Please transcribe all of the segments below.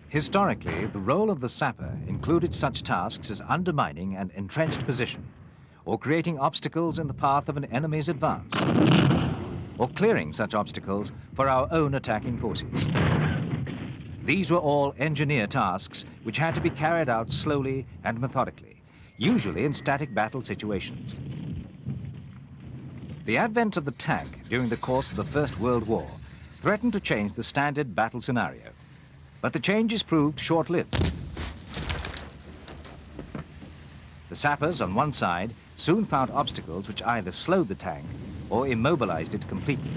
Historically, the role of the sapper included such tasks as undermining an entrenched position, or creating obstacles in the path of an enemy's advance, or clearing such obstacles for our own attacking forces. These were all engineer tasks which had to be carried out slowly and methodically, usually in static battle situations. The advent of the tank during the course of the First World War threatened to change the standard battle scenario, but the changes proved short-lived. The sappers on one side soon found obstacles which either slowed the tank or immobilized it completely.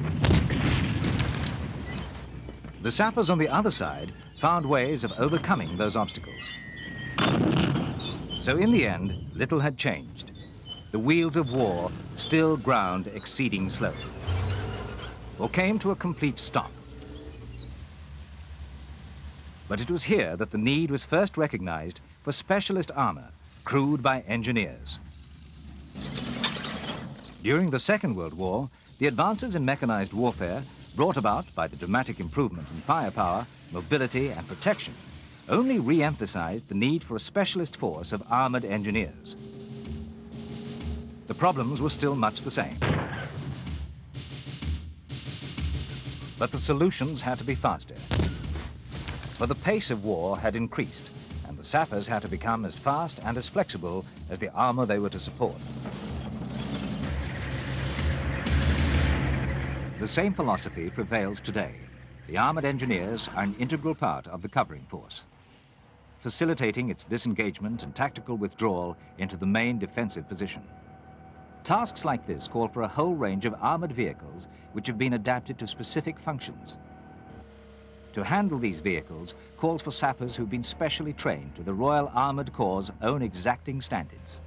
The sappers on the other side found ways of overcoming those obstacles. So in the end, little had changed. The wheels of war still ground exceeding slowly, or came to a complete stop. But it was here that the need was first recognized for specialist armor crewed by engineers. During the Second World War, the advances in mechanized warfare brought about by the dramatic improvement in firepower, mobility and protection only re-emphasized the need for a specialist force of armored engineers. The problems were still much the same. But the solutions had to be faster. For the pace of war had increased, and the sappers had to become as fast and as flexible as the armor they were to support. The same philosophy prevails today. The armored engineers are an integral part of the covering force, facilitating its disengagement and tactical withdrawal into the main defensive position. Tasks like this call for a whole range of armored vehicles which have been adapted to specific functions. To handle these vehicles calls for sappers who've been specially trained to the Royal Armoured Corps' own exacting standards.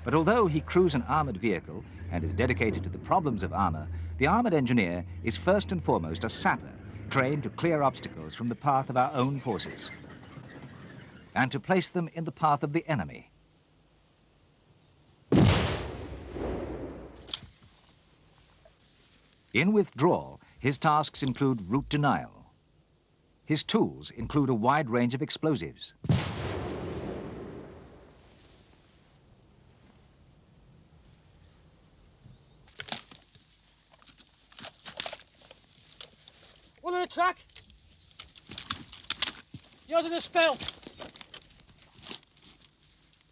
But although he crews an armoured vehicle and is dedicated to the problems of armour, the armoured engineer is first and foremost a sapper trained to clear obstacles from the path of our own forces and to place them in the path of the enemy. In withdrawal, his tasks include route denial. His tools include a wide range of explosives. One on the track. Yours in the spill.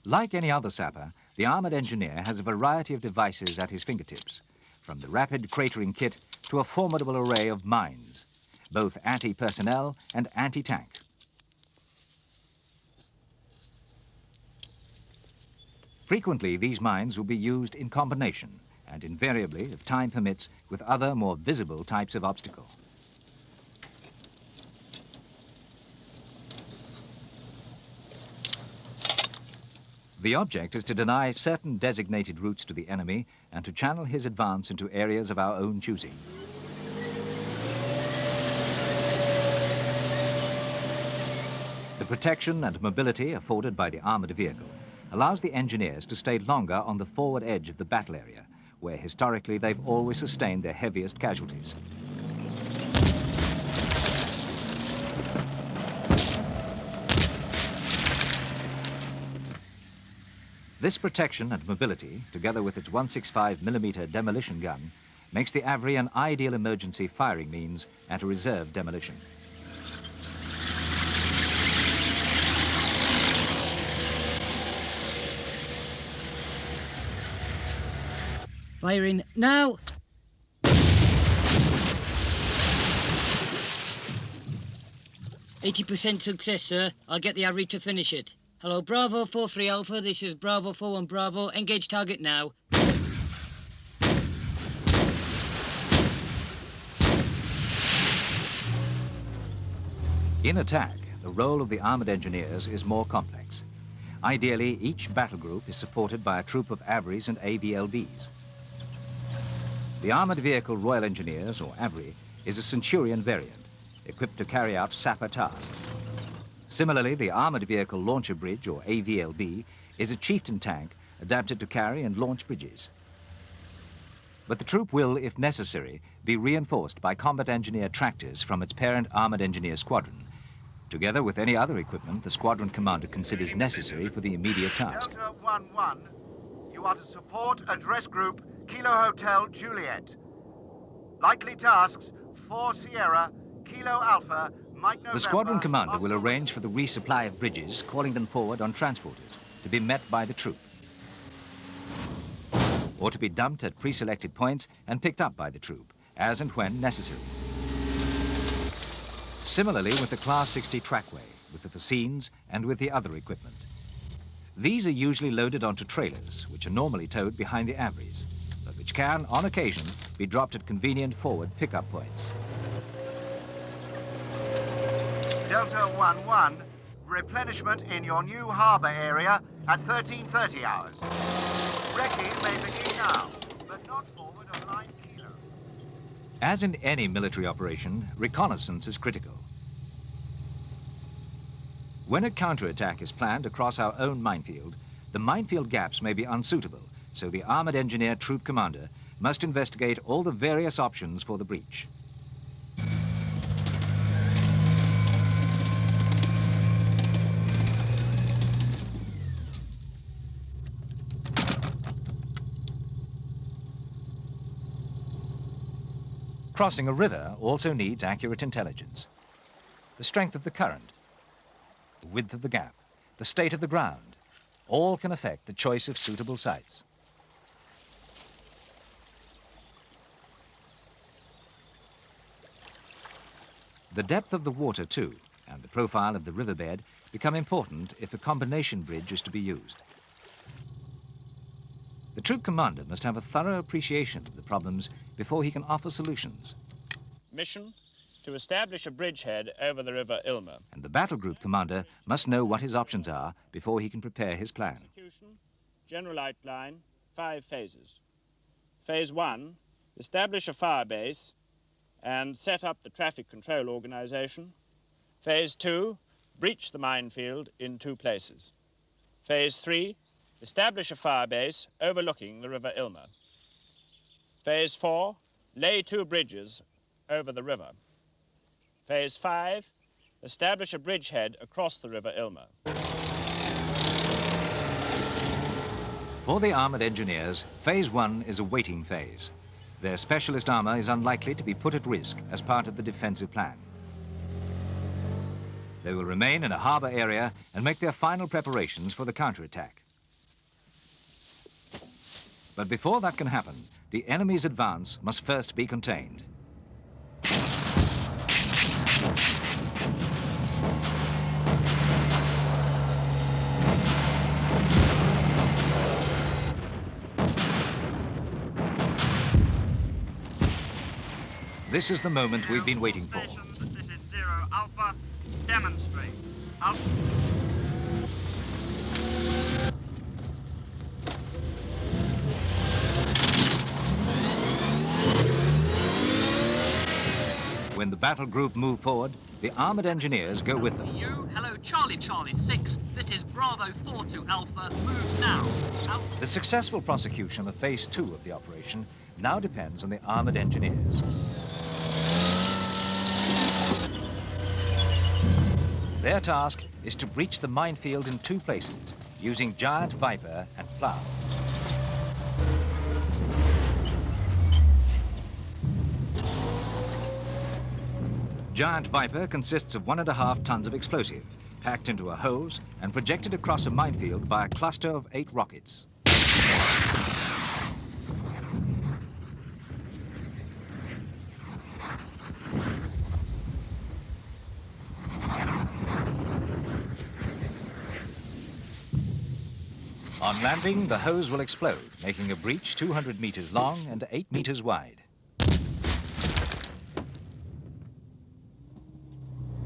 Like any other sapper, the armoured engineer has a variety of devices at his fingertips, from the rapid cratering kit to a formidable array of mines, both anti-personnel and anti-tank. Frequently, these mines will be used in combination and invariably, if time permits, with other more visible types of obstacle. The object is to deny certain designated routes to the enemy and to channel his advance into areas of our own choosing. The protection and mobility afforded by the armoured vehicle allows the engineers to stay longer on the forward edge of the battle area, where historically they've always sustained their heaviest casualties. This protection and mobility, together with its 165mm demolition gun, makes the Avri an ideal emergency firing means and a reserve demolition. Firing now. "80% success, sir. I'll get the Avri to finish it. Hello, Bravo 4-3 Alpha. This is Bravo 4-1 Bravo. Engage target now." In attack, the role of the armoured engineers is more complex. Ideally, each battle group is supported by a troop of Avris and AVLBs. The Armoured Vehicle Royal Engineers, or Avri, is a Centurion variant, equipped to carry out sapper tasks. Similarly, the Armoured Vehicle Launcher Bridge, or AVLB, is a chieftain tank adapted to carry and launch bridges. But the troop will, if necessary, be reinforced by combat engineer tractors from its parent Armoured Engineer Squadron, together with any other equipment the squadron commander considers necessary for the immediate task. Delta 1-1, you are to support address group Kilo Hotel Juliet. Likely tasks: 4 Sierra, Kilo Alpha, Mike November... The squadron commander will arrange for the resupply of bridges, calling them forward on transporters, to be met by the troop, or to be dumped at pre-selected points and picked up by the troop, as and when necessary. Similarly with the Class 60 trackway, with the fascines and with the other equipment. These are usually loaded onto trailers, which are normally towed behind the Avries, but which can, on occasion, be dropped at convenient forward pickup points. Delta 1-1, replenishment in your new harbour area at 13:30 hours. Recce may begin now, but not forward of line Kilo. As in any military operation, reconnaissance is critical. When a counterattack is planned across our own minefield, the minefield gaps may be unsuitable, so the armoured engineer troop commander must investigate all the various options for the breach. Crossing a river also needs accurate intelligence. The strength of the current, the width of the gap, the state of the ground, all can affect the choice of suitable sites. The depth of the water, too, and the profile of the riverbed become important if a combination bridge is to be used. The troop commander must have a thorough appreciation of the problems before he can offer solutions. Mission: to establish a bridgehead over the River Ilmer. And the battle group commander must know what his options are before he can prepare his plan. Execution, general outline, 5 phases. Phase 1, establish a fire base and set up the traffic control organization. Phase 2, breach the minefield in 2 places. Phase 3, establish a fire base overlooking the River Ilmer. Phase 4, lay 2 bridges over the river. Phase 5, establish a bridgehead across the River Ilmer. For the armoured engineers, Phase 1 is a waiting phase. Their specialist armour is unlikely to be put at risk as part of the defensive plan. They will remain in a harbour area and make their final preparations for the counterattack. But before that can happen, the enemy's advance must first be contained. This is the moment we've been waiting for. This is 0 Alpha. Demonstrate. Alpha. When the battle group move forward, the armoured engineers go with them. Hello, Charlie 6. This is Bravo 42 Alpha. Move now. The successful prosecution of Phase 2 of the operation now depends on the armoured engineers. Their task is to breach the minefield in 2 places, using Giant Viper and Plough. Giant Viper consists of 1.5 tons of explosive, packed into a hose and projected across a minefield by a cluster of 8 rockets. On landing, the hose will explode, making a breach 200 meters long and 8 meters wide.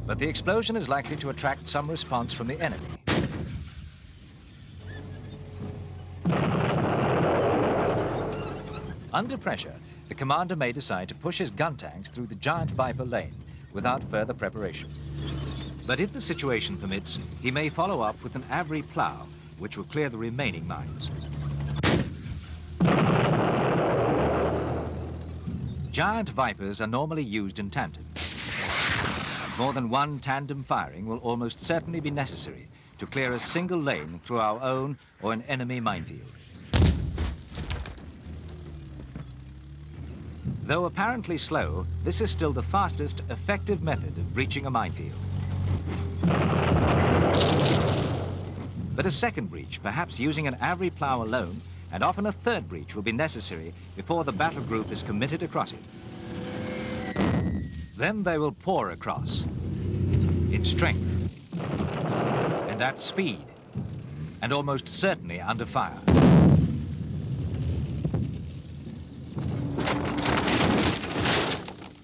But the explosion is likely to attract some response from the enemy. Under pressure, the commander may decide to push his gun tanks through the Giant Viper lane without further preparation. But if the situation permits, he may follow up with an Avry Plough, which will clear the remaining mines. Giant Vipers are normally used in tandem. more than one tandem firing will almost certainly be necessary to clear a single lane through our own or an enemy minefield. Though apparently slow, this is still the fastest, effective method of breaching a minefield. But a second breach, perhaps using an Avery plough alone, and often a third breach will be necessary before the battle group is committed across it. Then they will pour across, in strength, and at speed, and almost certainly under fire.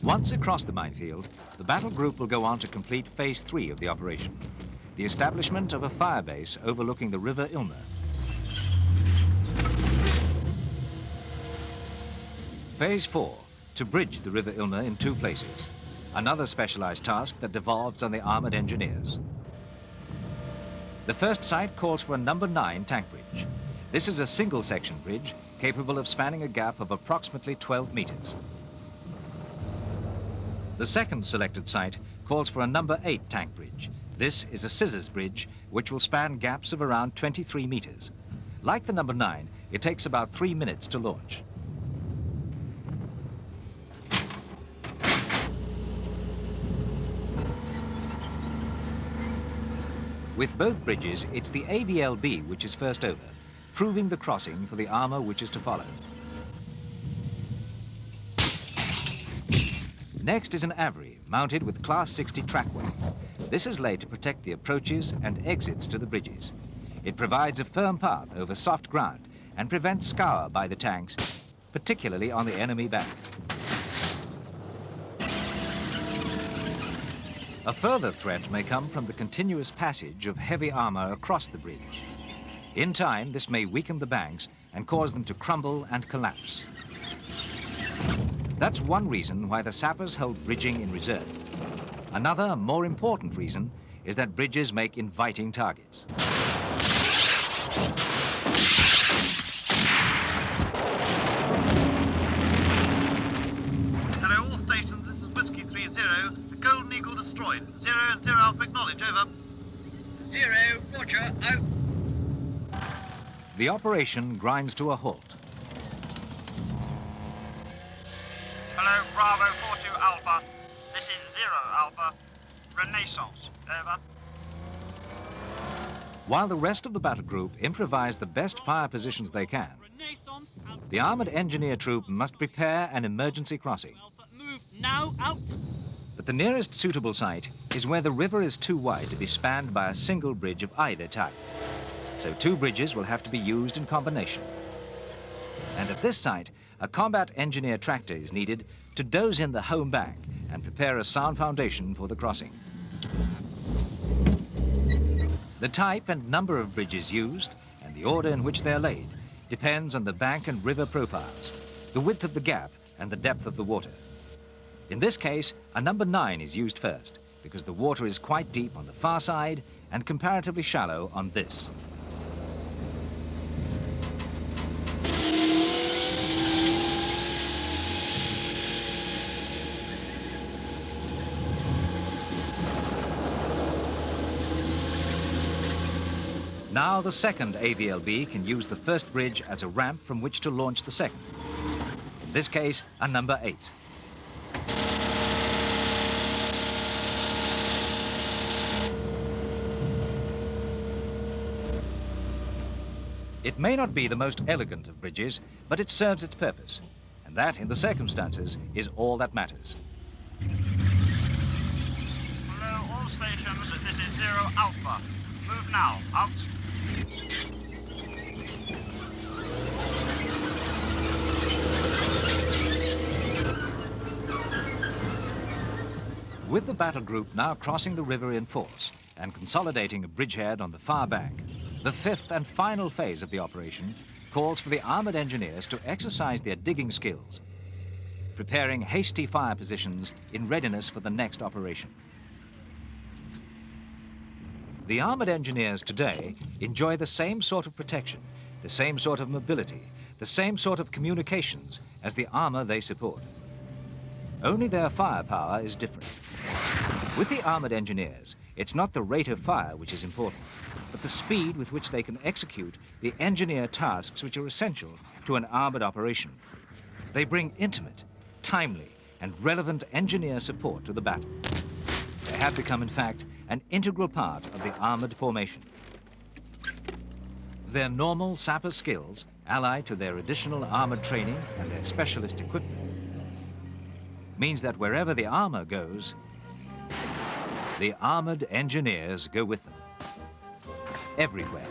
Once across the minefield, the battle group will go on to complete phase 3 of the operation, the establishment of a fire base overlooking the River Ilmer. Phase 4, to bridge the River Ilmer in 2 places, another specialized task that devolves on the armored engineers. The first site calls for a number 9 tank bridge. This is a single section bridge capable of spanning a gap of approximately 12 meters. The second selected site calls for a number 8 tank bridge. This is a scissors bridge which will span gaps of around 23 meters. Like the number 9, it takes about 3 minutes to launch. With both bridges, it's the AVLB which is first over, proving the crossing for the armor which is to follow. Next is an Avery, mounted with Class 60 trackway. This is laid to protect the approaches and exits to the bridges. It provides a firm path over soft ground and prevents scour by the tanks, particularly on the enemy back. A further threat may come from the continuous passage of heavy armor across the bridge. In time, this may weaken the banks and cause them to crumble and collapse. That's one reason why the sappers hold bridging in reserve. Another, more important reason is that bridges make inviting targets. Hello, all stations, this is Whiskey 3-0. The Golden Eagle destroyed. 0 and 0 Alpha, acknowledge, over. 0, roger, out. The operation grinds to a halt. Hello, Bravo 42 Alpha. This is 0 Alpha. Renaissance, over. While the rest of the battle group improvise the best fire positions they can, Renaissance, out. the armored engineer troop must prepare an emergency crossing. Alpha, move now, out. But the nearest suitable site is where the river is too wide to be spanned by a single bridge of either type. So 2 bridges will have to be used in combination. And at this site, a combat engineer tractor is needed to doze in the home bank and prepare a sound foundation for the crossing. The type and number of bridges used and the order in which they're laid depends on the bank and river profiles, the width of the gap and the depth of the water. In this case, a number 9 is used first because the water is quite deep on the far side and comparatively shallow on this. Now the second AVLB can use the first bridge as a ramp from which to launch the second. In this case, a number 8. It may not be the most elegant of bridges, but it serves its purpose. And that, in the circumstances, is all that matters. Hello, all stations, this is 0 Alpha. Move now, out. With the battle group now crossing the river in force and consolidating a bridgehead on the far bank, the 5th and final phase of the operation calls for the armored engineers to exercise their digging skills, preparing hasty fire positions in readiness for the next operation. The armored engineers today enjoy the same sort of protection, the same sort of mobility, the same sort of communications as the armor they support. Only their firepower is different. With the armored engineers, it's not the rate of fire which is important, but the speed with which they can execute the engineer tasks which are essential to an armored operation. They bring intimate, timely, and relevant engineer support to the battle. They have become, in fact, an integral part of the armored formation. Their normal sapper skills, allied to their additional armored training and their specialist equipment, means that wherever the armor goes, the armored engineers go with them. Everywhere.